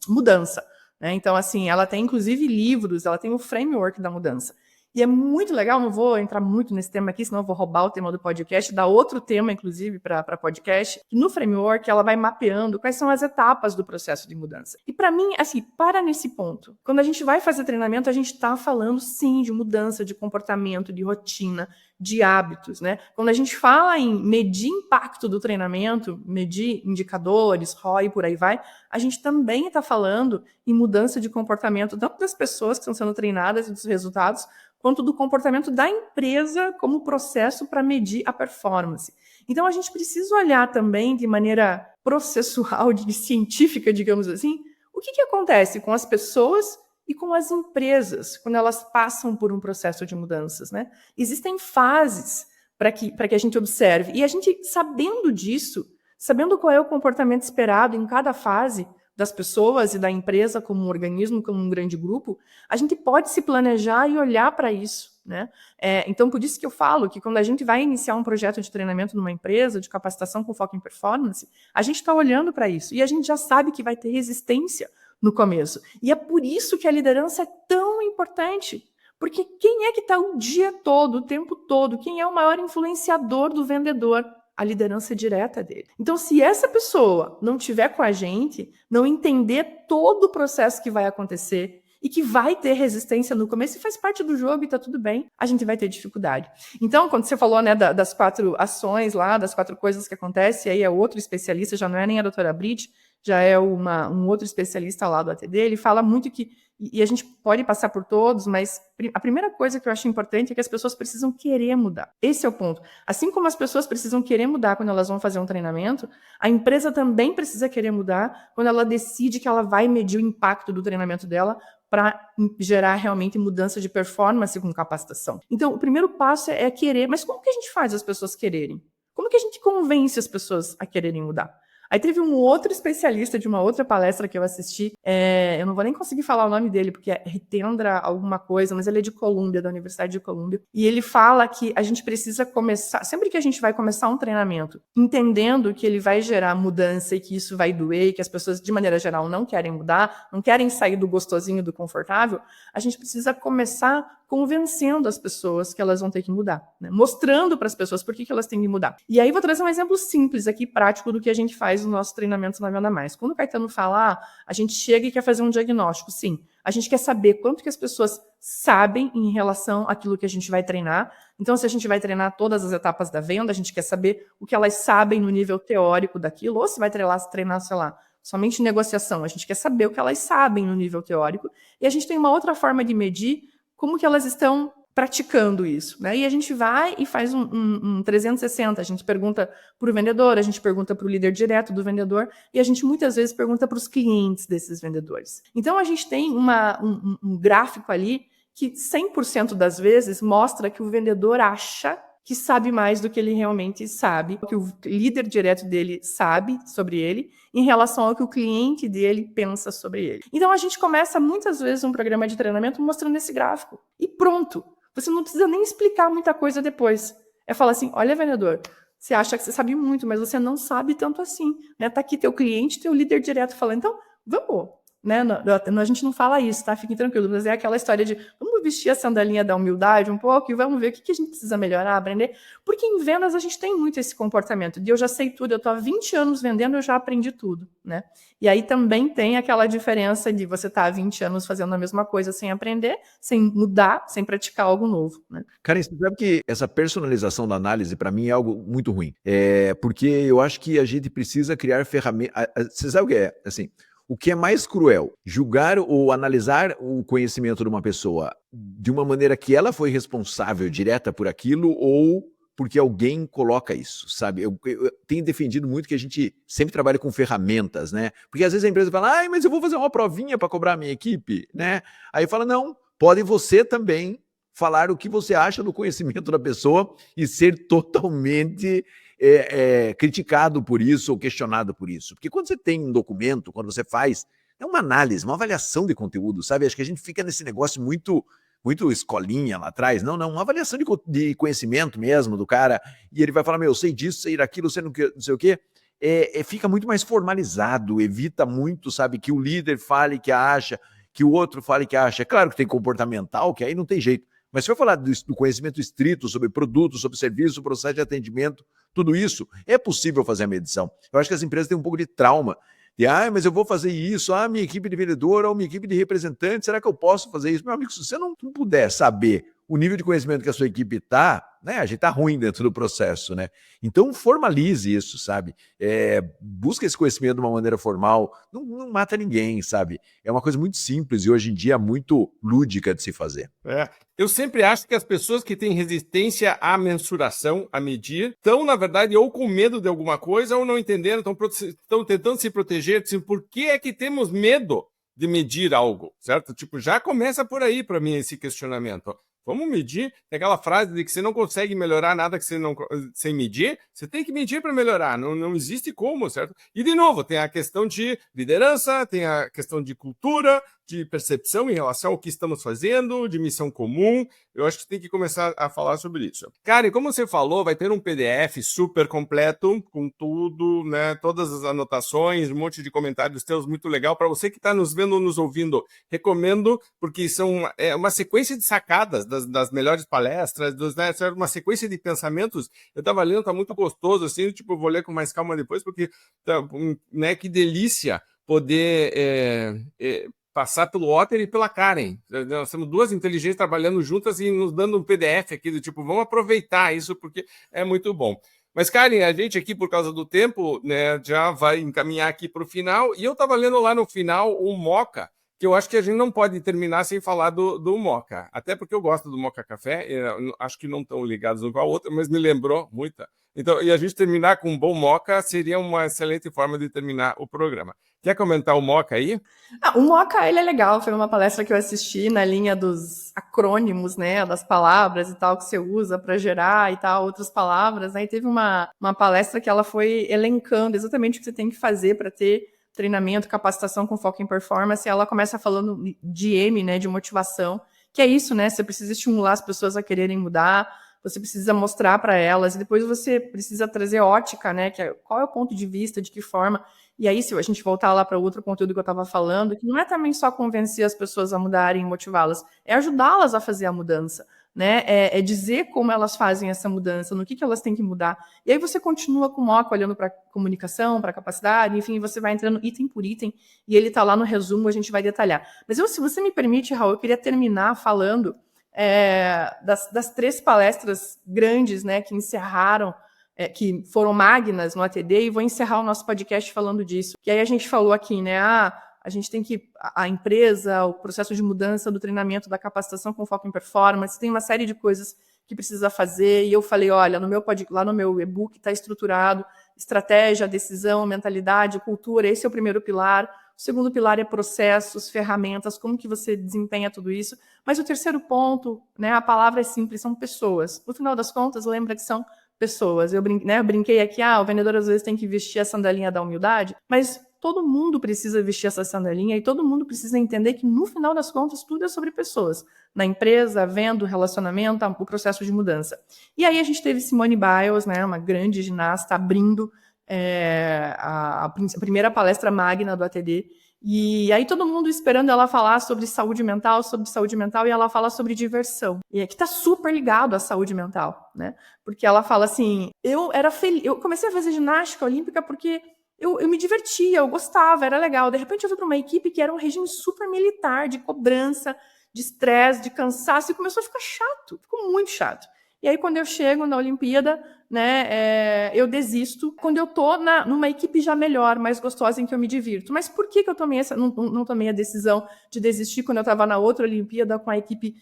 mudança. Né? Então, assim, ela tem, inclusive, livros, ela tem o framework da mudança. E é muito legal, não vou entrar muito nesse tema aqui, senão eu vou roubar o tema do podcast, dar outro tema, inclusive, para podcast. No framework, ela vai mapeando quais são as etapas do processo de mudança. E para mim, assim, para nesse ponto. Quando a gente vai fazer treinamento, a gente está falando, sim, de mudança de comportamento, de rotina, de hábitos, né? Quando a gente fala em medir impacto do treinamento, medir indicadores, ROI e por aí vai, a gente também está falando em mudança de comportamento, tanto das pessoas que estão sendo treinadas e dos resultados, quanto do comportamento da empresa como processo para medir a performance. Então, a gente precisa olhar também de maneira processual, científica, digamos assim, o que acontece com as pessoas e com as empresas quando elas passam por um processo de mudanças, né? Existem fases para que a gente observe. E a gente, sabendo disso, sabendo qual é o comportamento esperado em cada fase das pessoas e da empresa como um organismo, como um grande grupo, a gente pode se planejar e olhar para isso, né? Então, por isso que eu falo que quando a gente vai iniciar um projeto de treinamento numa empresa, de capacitação com foco em performance, a gente está olhando para isso e a gente já sabe que vai ter resistência no começo. E é por isso que a liderança é tão importante, Porque quem é que está o dia todo, o tempo todo? Quem é o maior influenciador do vendedor? A liderança direta dele. Então, se essa pessoa não estiver com a gente, não entender todo o processo que vai acontecer e que vai ter resistência no começo, e faz parte do jogo e tá tudo bem, a gente vai ter dificuldade. Então, quando você falou, né, das 4 ações lá, das 4 coisas que acontecem, aí é outro especialista, já não é nem a doutora Brit, já é um outro especialista lá do ATD, ele fala muito que, e a gente pode passar por todos, mas a primeira coisa que eu acho importante é que as pessoas precisam querer mudar. Esse é o ponto. Assim como as pessoas precisam querer mudar quando elas vão fazer um treinamento, a empresa também precisa querer mudar quando ela decide que ela vai medir o impacto do treinamento dela para gerar realmente mudança de performance com capacitação. Então, o primeiro passo é querer, mas como que a gente faz as pessoas quererem? Como que a gente convence as pessoas a quererem mudar? Aí teve um outro especialista de uma outra palestra que eu assisti, eu não vou nem conseguir falar o nome dele, porque é Ritendra alguma coisa, mas ele é de Colômbia, da Universidade de Colômbia, e ele fala que a gente precisa começar, sempre que a gente vai começar um treinamento, entendendo que ele vai gerar mudança e que isso vai doer, e que as pessoas, de maneira geral, não querem mudar, não querem sair do gostosinho, do confortável, a gente precisa começar convencendo as pessoas que elas vão ter que mudar, né? Mostrando para as pessoas por que elas têm que mudar. E aí vou trazer um exemplo simples aqui, prático, do que a gente faz no nosso treinamento na Venda Mais. Quando o Caetano fala, a gente chega e quer fazer um diagnóstico, sim, a gente quer saber quanto que as pessoas sabem em relação àquilo que a gente vai treinar. Então, se a gente vai treinar todas as etapas da venda, a gente quer saber o que elas sabem no nível teórico daquilo, ou se vai treinar, sei lá, somente negociação. A gente quer saber o que elas sabem no nível teórico. E a gente tem uma outra forma de medir como que elas estão praticando isso, né? E a gente vai e faz um 360, a gente pergunta para o vendedor, a gente pergunta para o líder direto do vendedor, e a gente muitas vezes pergunta para os clientes desses vendedores. Então, a gente tem um gráfico ali que 100% das vezes mostra que o vendedor acha que sabe mais do que ele realmente sabe, que o líder direto dele sabe sobre ele, em relação ao que o cliente dele pensa sobre ele. Então, a gente começa muitas vezes um programa de treinamento mostrando esse gráfico. E pronto! Você não precisa nem explicar muita coisa depois. É falar assim, olha, vendedor, você acha que você sabe muito, mas você não sabe tanto assim. Né? Tá aqui teu cliente, teu líder direto falando, então, vamos... Né? A gente não fala isso, tá? Fiquem tranquilos, mas é aquela história de vamos vestir a sandalinha da humildade um pouco e vamos ver o que a gente precisa melhorar, aprender. Porque em vendas a gente tem muito esse comportamento de eu já sei tudo, eu tô há 20 anos vendendo, eu já aprendi tudo, né? E aí também tem aquela diferença de você estar há 20 anos fazendo a mesma coisa sem aprender, sem mudar, sem praticar algo novo, né? Karen, você sabe que essa personalização da análise, para mim, é algo muito ruim. Porque eu acho que a gente precisa criar ferramentas... Você sabe o que é? Assim, o que é mais cruel? Julgar ou analisar o conhecimento de uma pessoa de uma maneira que ela foi responsável direta por aquilo ou porque alguém coloca isso, sabe? Eu tenho defendido muito que a gente sempre trabalha com ferramentas, né? Porque às vezes a empresa fala, mas eu vou fazer uma provinha para cobrar a minha equipe, né? Aí fala, não, pode você também falar o que você acha do conhecimento da pessoa e ser totalmente criticado por isso ou questionado por isso. Porque quando você tem um documento, quando você faz, é uma análise, uma avaliação de conteúdo, sabe? Acho que a gente fica nesse negócio muito escolinha lá atrás. Não, uma avaliação de conhecimento mesmo do cara, e ele vai falar, eu sei disso, sei daquilo, sei não sei o quê. Fica muito mais formalizado, evita muito, sabe, que o líder fale que acha, que o outro fale que acha. É claro que tem comportamental, que aí não tem jeito. Mas se for falar do conhecimento estrito sobre produto, sobre serviço, processo de atendimento, tudo isso, é possível fazer a medição. Eu acho que as empresas têm um pouco de trauma. De, mas eu vou fazer isso, minha equipe de vendedor ou minha equipe de representante, será que eu posso fazer isso? Meu amigo, se você não puder saber o nível de conhecimento que a sua equipe está, né, a gente está ruim dentro do processo, né? Então formalize isso, sabe? Busca esse conhecimento de uma maneira formal, não mata ninguém, sabe? É uma coisa muito simples e hoje em dia muito lúdica de se fazer. Eu sempre acho que as pessoas que têm resistência à mensuração, a medir, estão, na verdade, ou com medo de alguma coisa ou não entenderam, estão tentando se proteger. Assim, por que é que temos medo de medir algo, certo? Tipo, já começa por aí para mim esse questionamento. Vamos medir. Tem aquela frase de que você não consegue melhorar nada que você não, sem medir. Você tem que medir para melhorar. Não existe como, certo? E, de novo, tem a questão de liderança, tem a questão de cultura, de percepção em relação ao que estamos fazendo, de missão comum. Eu acho que tem que começar a falar sobre isso. Karen, como você falou, vai ter um PDF super completo, com tudo, né? Todas as anotações, um monte de comentários teus, muito legal. Para você que está nos vendo ou nos ouvindo, recomendo, porque são uma sequência de sacadas das melhores palestras, né? Uma sequência de pensamentos. Eu estava lendo, tá muito gostoso, assim, tipo, eu vou ler com mais calma depois, porque, né, que delícia poder passar pelo Otter e pela Karen. Nós temos duas inteligências trabalhando juntas e nos dando um PDF aqui, do tipo, vamos aproveitar isso, porque é muito bom. Mas, Karen, a gente aqui, por causa do tempo, né, já vai encaminhar aqui para o final, e eu estava lendo lá no final o Moka, que eu acho que a gente não pode terminar sem falar do Moka, até porque eu gosto do Moka Café, acho que não estão ligados um com a outra, mas me lembrou muita. Então, e a gente terminar com um bom Moka seria uma excelente forma de terminar o programa. Quer comentar o Moka aí? O Moka, ele é legal, foi uma palestra que eu assisti na linha dos acrônimos, né, das palavras e tal, que você usa para gerar e tal, outras palavras, né, e teve uma palestra que ela foi elencando exatamente o que você tem que fazer para ter treinamento, capacitação com foco em performance, e ela começa falando de M, né, de motivação, que é isso, né, você precisa estimular as pessoas a quererem mudar, você precisa mostrar para elas, e depois você precisa trazer ótica, né, que é, qual é o ponto de vista, de que forma. E aí, se a gente voltar lá para outro conteúdo que eu estava falando, que não é também só convencer as pessoas a mudarem e motivá-las, é ajudá-las a fazer a mudança, né? É dizer como elas fazem essa mudança, no que elas têm que mudar. E aí você continua com o Moka olhando para comunicação, para capacidade, enfim, você vai entrando item por item, e ele está lá no resumo, a gente vai detalhar. Mas se você me permite, Raul, eu queria terminar falando das 3 palestras grandes, né, que encerraram, que foram magnas no ATD, e vou encerrar o nosso podcast falando disso. Que aí a gente falou aqui, né, a gente tem que, a empresa, o processo de mudança do treinamento, da capacitação com foco em performance, tem uma série de coisas que precisa fazer, e eu falei, olha, lá no meu e-book está estruturado, estratégia, decisão, mentalidade, cultura, esse é o primeiro pilar. O segundo pilar é processos, ferramentas, como que você desempenha tudo isso. Mas o terceiro ponto, né, a palavra é simples, são pessoas. No final das contas, lembra que são pessoas. Eu brinquei aqui, o vendedor às vezes tem que vestir a sandalinha da humildade, mas todo mundo precisa vestir essa sandalinha e todo mundo precisa entender que, no final das contas, tudo é sobre pessoas. Na empresa, venda, relacionamento, o processo de mudança. E aí a gente teve Simone Biles, né, uma grande ginasta, abrindo a primeira palestra magna do ATD. E aí todo mundo esperando ela falar sobre saúde mental, e ela fala sobre diversão. E aqui tá super ligado à saúde mental, né? Porque ela fala assim, eu era feliz, eu comecei a fazer ginástica olímpica porque eu me divertia, eu gostava, era legal. De repente eu fui para uma equipe que era um regime super militar, de cobrança, de estresse, de cansaço, e começou a ficar chato, ficou muito chato. E aí, quando eu chego na Olimpíada, né, eu desisto quando eu tô numa equipe já melhor, mais gostosa, em que eu me divirto. Mas por que eu tomei não tomei a decisão de desistir quando eu estava na outra Olimpíada com a equipe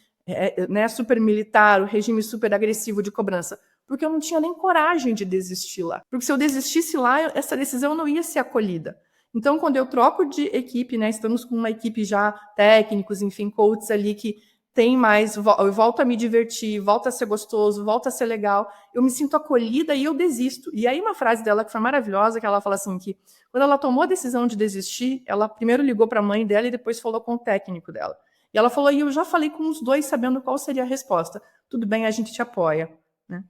né, super militar, o regime super agressivo de cobrança? Porque eu não tinha nem coragem de desistir lá. Porque se eu desistisse lá, essa decisão não ia ser acolhida. Então, quando eu troco de equipe, né, estamos com uma equipe já técnicos, enfim, coaches ali que tem mais, eu volto a me divertir, volto a ser gostoso, volto a ser legal, eu me sinto acolhida e eu desisto. E aí uma frase dela que foi maravilhosa, que ela fala assim, que quando ela tomou a decisão de desistir, ela primeiro ligou para a mãe dela e depois falou com o técnico dela. E ela falou, e eu já falei com os dois sabendo qual seria a resposta. Tudo bem, a gente te apoia. Né?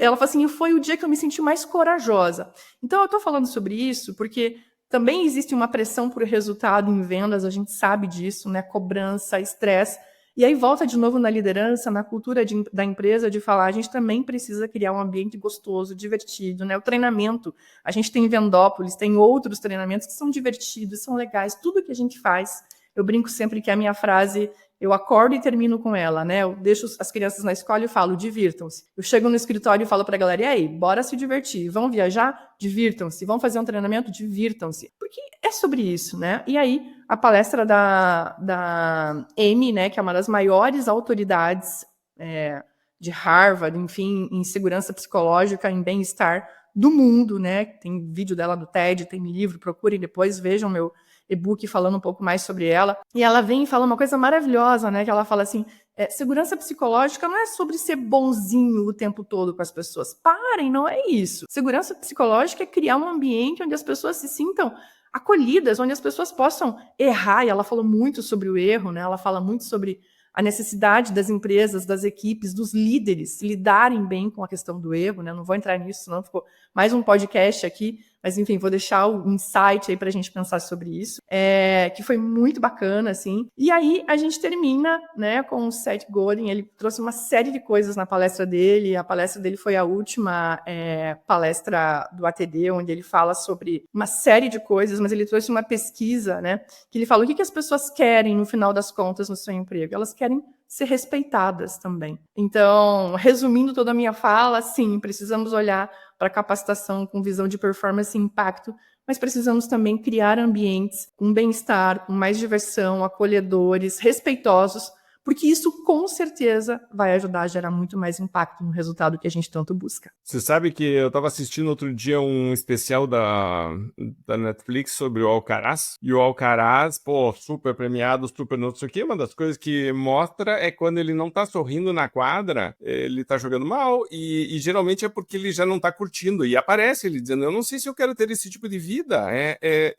Ela falou assim, foi o dia que eu me senti mais corajosa. Então eu estou falando sobre isso porque também existe uma pressão por resultado em vendas, a gente sabe disso, né? Cobrança, estresse. E aí volta de novo na liderança, na cultura da empresa, de falar, a gente também precisa criar um ambiente gostoso, divertido, né? O treinamento, a gente tem Vendópolis, tem outros treinamentos que são divertidos, são legais, tudo que a gente faz. Eu brinco sempre que a minha frase, eu acordo e termino com ela, né? Eu deixo as crianças na escola e falo, divirtam-se. Eu chego no escritório e falo para a galera, e aí, bora se divertir, vão viajar? Divirtam-se. Vão fazer um treinamento? Divirtam-se. Porque é sobre isso, né? E aí, a palestra da Amy, né, que é uma das maiores autoridades de Harvard, enfim, em segurança psicológica, em bem-estar do mundo, né? Tem vídeo dela do TED, tem livro, procurem depois, vejam meu e-book falando um pouco mais sobre ela. E ela vem e fala uma coisa maravilhosa, né? Que ela fala assim, segurança psicológica não é sobre ser bonzinho o tempo todo com as pessoas. Parem, não é isso. Segurança psicológica é criar um ambiente onde as pessoas se sintam acolhidas, onde as pessoas possam errar, e ela falou muito sobre o erro, né? Ela fala muito sobre a necessidade das empresas, das equipes, dos líderes lidarem bem com a questão do erro, né? Não vou entrar nisso, senão ficou mais um podcast aqui, mas enfim, vou deixar o insight aí para a gente pensar sobre isso, que foi muito bacana, assim. E aí a gente termina, né, com o Seth Godin. Ele trouxe uma série de coisas na palestra dele. A palestra dele foi a última palestra do ATD, onde ele fala sobre uma série de coisas, mas ele trouxe uma pesquisa, né, que ele fala o que as pessoas querem no final das contas no seu emprego. Elas querem ser respeitadas também. Então, resumindo toda a minha fala, sim, precisamos olhar para a capacitação com visão de performance e impacto, mas precisamos também criar ambientes com bem-estar, com mais diversão, acolhedores, respeitosos, porque isso com certeza vai ajudar a gerar muito mais impacto no resultado que a gente tanto busca. Você sabe que eu estava assistindo outro dia um especial da Netflix sobre o Alcaraz, e o Alcaraz, pô, super premiado, super não sei o quê. Uma das coisas que mostra é quando ele não tá sorrindo na quadra, ele tá jogando mal, e geralmente é porque ele já não tá curtindo, e aparece ele dizendo, eu não sei se eu quero ter esse tipo de vida.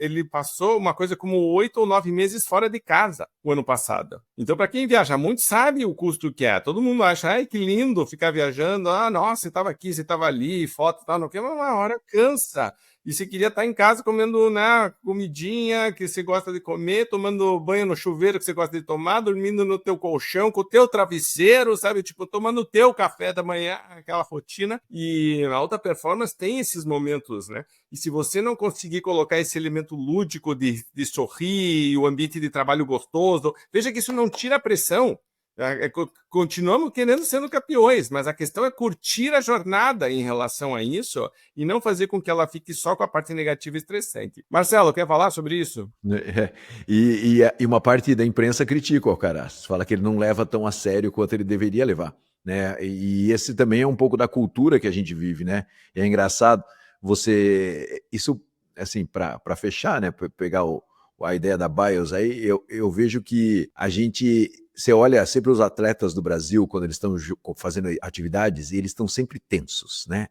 Ele passou uma coisa como 8 ou 9 meses fora de casa o ano passado. Então, para quem viaja muito, sabe o custo que é. Todo mundo acha, ai, que lindo ficar viajando, nossa, você estava aqui, você estava ali, foto e tal, não, que uma hora cansa. E você queria estar em casa comendo, né, comidinha que você gosta de comer, tomando banho no chuveiro que você gosta de tomar, dormindo no teu colchão, com o teu travesseiro, sabe? Tipo, tomando o teu café da manhã, aquela rotina. E a alta performance tem esses momentos, né? E se você não conseguir colocar esse elemento lúdico de sorrir, o ambiente de trabalho gostoso, veja que isso não tira a pressão. Continuamos querendo sendo campeões, mas a questão é curtir a jornada em relação a isso e não fazer com que ela fique só com a parte negativa e estressante. Marcelo, quer falar sobre isso? E uma parte da imprensa critica o Alcaraz, fala que ele não leva tão a sério quanto ele deveria levar, né? E esse também é um pouco da cultura que a gente vive, né? E é engraçado isso, assim, para fechar, né? Pegar a ideia da BIOS aí, eu vejo que você olha sempre os atletas do Brasil, quando eles estão fazendo atividades, e eles estão sempre tensos, né?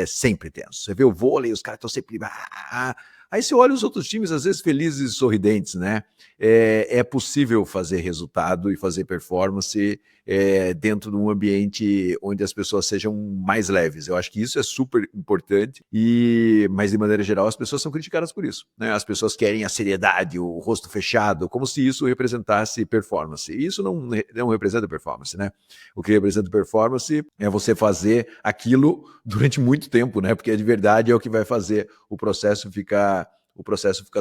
Sempre tensos. Você vê o vôlei, os caras estão sempre... Aí você olha os outros times, às vezes felizes e sorridentes, né? É possível fazer resultado e fazer performance dentro de um ambiente onde as pessoas sejam mais leves. Eu acho que isso é super importante, mas de maneira geral as pessoas são criticadas por isso, né? As pessoas querem a seriedade, o rosto fechado, como se isso representasse performance. E isso não representa performance, né? O que representa performance é você fazer aquilo durante muito tempo, né? Porque de verdade é o que vai fazer o processo ficar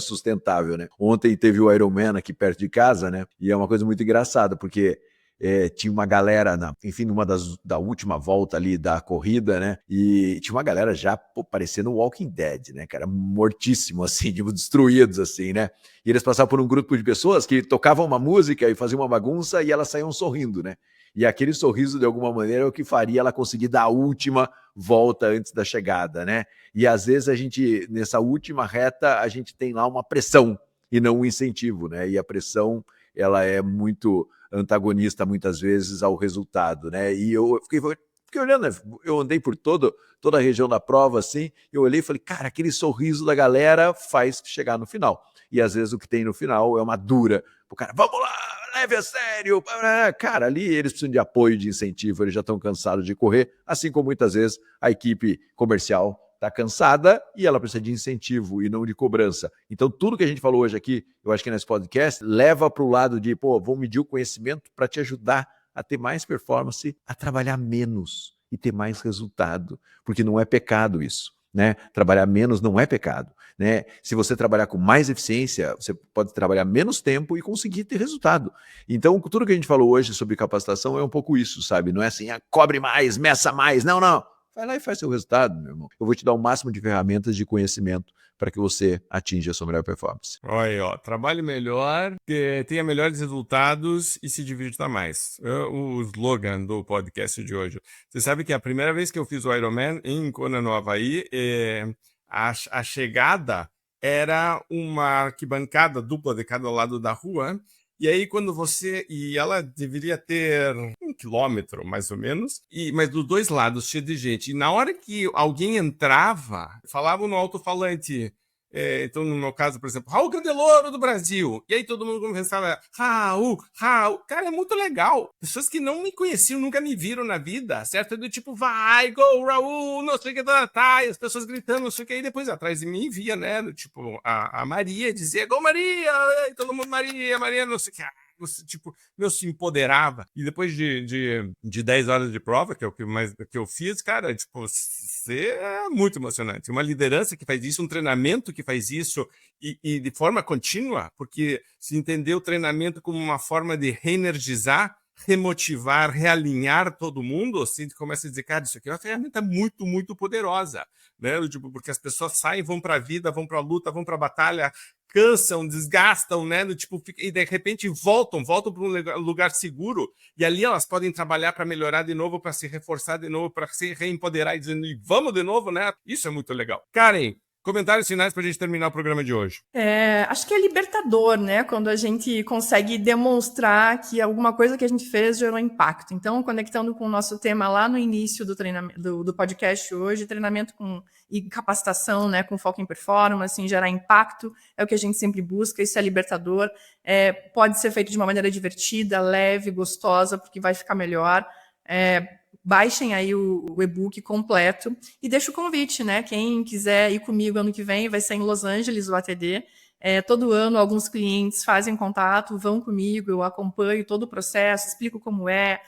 sustentável, né? Ontem teve o Ironman aqui perto de casa, né? E é uma coisa muito engraçada, porque tinha uma galera, da última volta ali da corrida, né? E tinha uma galera já parecendo Walking Dead, né? Cara, mortíssimo, assim, tipo, destruídos, assim, né? E eles passavam por um grupo de pessoas que tocavam uma música e faziam uma bagunça e elas saíam sorrindo, né? E aquele sorriso, de alguma maneira, é o que faria ela conseguir dar a última volta antes da chegada, né? E às vezes nessa última reta, a gente tem lá uma pressão e não um incentivo, né? E a pressão, ela é muito antagonista, muitas vezes, ao resultado, né? E eu fiquei olhando, né? Eu andei por toda a região da prova, assim, eu olhei e falei, cara, aquele sorriso da galera faz chegar no final. E às vezes o que tem no final é uma dura, o cara, vamos lá, leve a sério. Cara, ali eles precisam de apoio, de incentivo, eles já estão cansados de correr, assim como muitas vezes a equipe comercial está cansada e ela precisa de incentivo e não de cobrança. Então, tudo que a gente falou hoje aqui, eu acho que nesse podcast, leva para o lado de, vou medir o conhecimento para te ajudar a ter mais performance, a trabalhar menos e ter mais resultado, porque não é pecado isso, né? Trabalhar menos não é pecado, né? Se você trabalhar com mais eficiência, você pode trabalhar menos tempo e conseguir ter resultado. Então, tudo que a gente falou hoje sobre capacitação é um pouco isso, sabe? Não é assim, cobre mais, meça mais, não. Vai lá e faz seu resultado, meu irmão. Eu vou te dar o máximo de ferramentas de conhecimento para que você atinja a sua melhor performance. Olha, trabalhe melhor, tenha melhores resultados e se divirta mais. O slogan do podcast de hoje. Você sabe que a primeira vez que eu fiz o Ironman em Kona, no Havaí, a chegada era uma arquibancada dupla de cada lado da rua. E aí, e ela deveria ter 1 quilômetro, mais ou menos, mas dos dois lados, cheio de gente. E na hora que alguém entrava, falavam no alto-falante, Então, no meu caso, por exemplo, Raul Candeloro do Brasil. E aí todo mundo começava, Raul. Cara, é muito legal. Pessoas que não me conheciam, nunca me viram na vida, certo? Do tipo, vai, go, Raul, não sei o que, tá. E as pessoas gritando, não sei o que. E depois atrás de mim via, né? Do tipo, a Maria dizia, go, Maria. E todo mundo, Maria, não sei o que. Tipo, meu, se empoderava. E depois de 10 horas de prova, que é o que eu fiz, cara, tipo, você é muito emocionante. Uma liderança que faz isso, um treinamento que faz isso e de forma contínua, porque se entender o treinamento como uma forma de reenergizar, remotivar, realinhar todo mundo, assim, começa a dizer, cara, isso aqui é uma ferramenta muito, muito poderosa, né? Tipo, porque as pessoas saem, vão para a vida, vão para a luta, vão para a batalha, cansam, desgastam, né? E de repente voltam para um lugar seguro e ali elas podem trabalhar para melhorar de novo, para se reforçar de novo, para se reempoderar e dizendo, vamos de novo, né? Isso é muito legal. Karen, comentários finais para a gente terminar o programa de hoje. Acho que é libertador, né? Quando a gente consegue demonstrar que alguma coisa que a gente fez gerou impacto. Então, conectando com o nosso tema lá no início do treinamento do podcast hoje, treinamento e capacitação, né? Com foco em performance, em gerar impacto, é o que a gente sempre busca, isso é libertador. Pode ser feito de uma maneira divertida, leve, gostosa, porque vai ficar melhor. Baixem aí o e-book completo e deixa o convite, né? Quem quiser ir comigo ano que vem, vai ser em Los Angeles, o ATD. Todo ano, alguns clientes fazem contato, vão comigo, eu acompanho todo o processo, explico como é.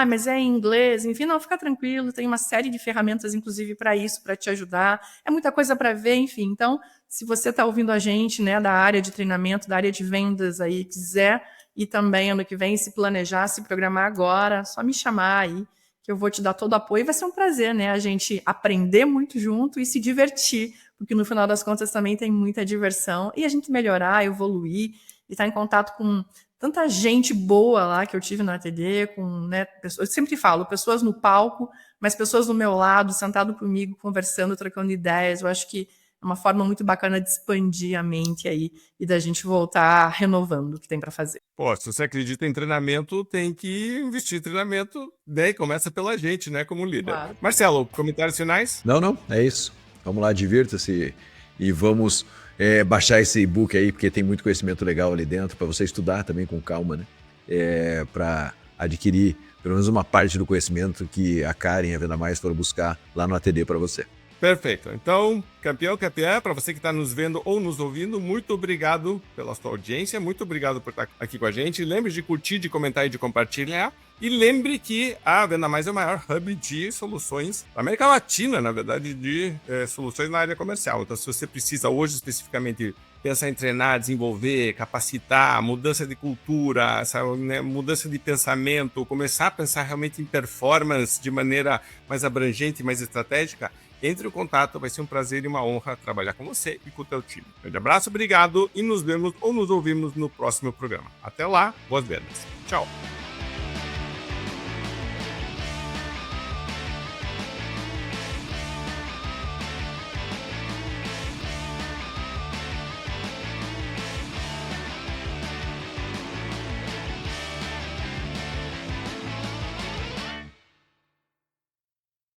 Mas é em inglês, enfim, não, fica tranquilo, tem uma série de ferramentas, inclusive, para isso, para te ajudar. É muita coisa para ver, enfim. Então, se você está ouvindo a gente, né, da área de treinamento, da área de vendas aí, quiser ir também ano que vem, se planejar, se programar agora, só me chamar aí, que eu vou te dar todo o apoio. Vai ser um prazer, né? A gente aprender muito junto e se divertir, porque no final das contas também tem muita diversão, e a gente melhorar, evoluir, e estar em contato com tanta gente boa lá que eu tive na ATD, com, né, pessoas, eu sempre falo, pessoas no palco, mas pessoas do meu lado, sentado comigo, conversando, trocando ideias. Eu acho que é uma forma muito bacana de expandir a mente aí e da gente voltar renovando o que tem para fazer. Pô, se você acredita em treinamento, tem que investir em treinamento, né? E começa pela gente, né? Como líder. Claro. Marcelo, comentários finais? Não, é isso. Vamos lá, divirta-se e vamos baixar esse e-book aí, porque tem muito conhecimento legal ali dentro, para você estudar também com calma, né? Para adquirir pelo menos uma parte do conhecimento que a Karen e a Venda Mais foram buscar lá no ATD para você. Perfeito. Então, campeão, para você que está nos vendo ou nos ouvindo, muito obrigado pela sua audiência, muito obrigado por estar aqui com a gente. Lembre de curtir, de comentar e de compartilhar. E lembre que a Venda Mais é o maior hub de soluções da América Latina, na verdade, de soluções na área comercial. Então, se você precisa hoje especificamente pensar em treinar, desenvolver, capacitar, mudança de cultura, mudança de pensamento, começar a pensar realmente em performance de maneira mais abrangente, mais estratégica, entre em contato, vai ser um prazer e uma honra trabalhar com você e com o teu time. Um grande abraço, obrigado e nos vemos ou nos ouvimos no próximo programa. Até lá, boas vendas. Tchau!